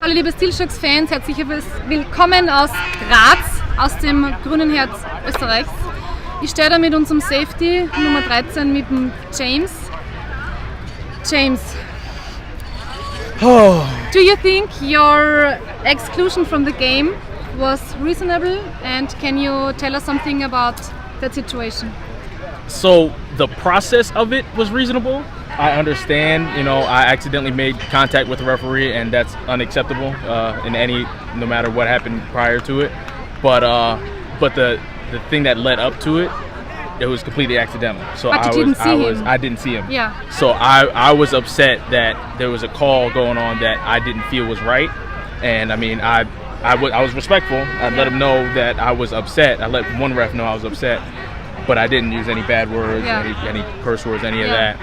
Hallo liebe Steelsharks-Fans, herzlich willkommen aus Graz, aus dem grünen Herz Österreichs. Ich stehe da mit unserem Safety, Nummer 13, mit dem James. James, do you think your exclusion from the game was reasonable, and can you tell us something about that situation? So the process of it was reasonable. I understand, I accidentally made contact with the referee, and that's unacceptable no matter what happened prior to it. But the thing that led up to it was completely accidental. So but you didn't see him. I didn't see him. Yeah. So I was upset that there was a call going on that I didn't feel was right, and I mean I was respectful. I let him know that I was upset. I let one ref know I was upset, but I didn't use any bad words, any curse words, any of that.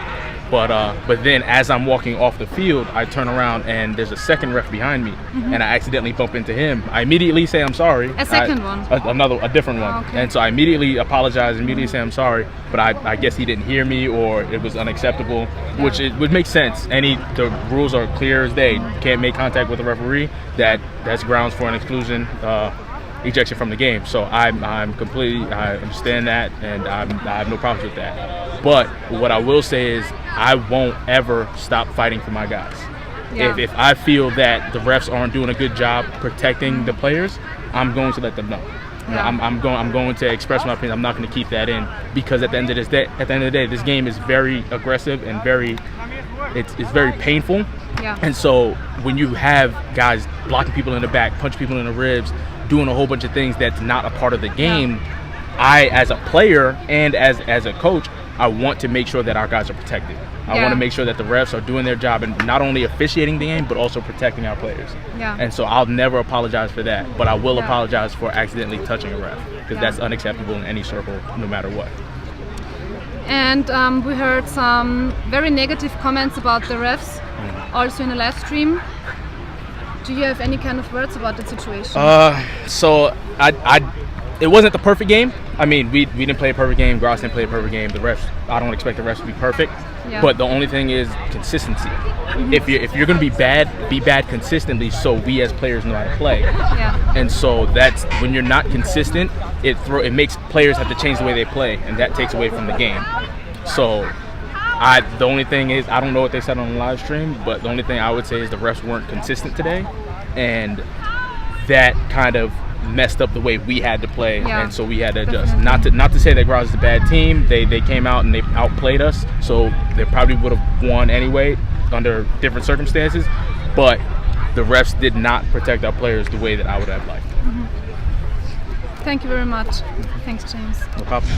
But then as I'm walking off the field, I turn around and there's a second ref behind me, and I accidentally bump into him. I immediately say I'm sorry. A second one? A different one. Okay. And so I immediately apologize, immediately say I'm sorry, but I guess he didn't hear me, or it was unacceptable, which it would make sense. The rules are clear as day. You can't make contact with a referee. That's grounds for an exclusion, ejection from the game. So I understand that, and I have no problems with that. But what I will say is I won't ever stop fighting for my guys. Yeah. If I feel that the refs aren't doing a good job protecting the players, I'm going to let them know. Yeah. I'm going to express my opinion. I'm not going to keep that in, because at the end of the day, this game is very aggressive and it's very painful. Yeah. And so when you have guys blocking people in the back, punching people in the ribs, doing a whole bunch of things that's not a part of the game, I, as a player and as a coach, I want to make sure that our guys are protected. I want to make sure that the refs are doing their job and not only officiating the game, but also protecting our players. Yeah. And so I'll never apologize for that, but I will apologize for accidentally touching a ref, because that's unacceptable in any circle, no matter what. And we heard some very negative comments about the refs, also in the live stream. Do you have any kind of words about the situation? So it wasn't the perfect game. I mean, we didn't play a perfect game. Graz didn't play a perfect game. The refs, I don't expect the refs to be perfect. Yeah. But the only thing is consistency. If you're going to be bad consistently, so we as players know how to play. Yeah. And so that's when you're not consistent, it makes players have to change the way they play, and that takes away from the game. So the only thing is, I don't know what they said on the live stream, but the only thing I would say is the refs weren't consistent today, and that kind of messed up the way we had to play, and so we had to adjust. Not to say that Graz is a bad team. They came out and they outplayed us, so they probably would have won anyway under different circumstances, but the refs did not protect our players the way that I would have liked. Thank you very much. Thanks, James. No problem.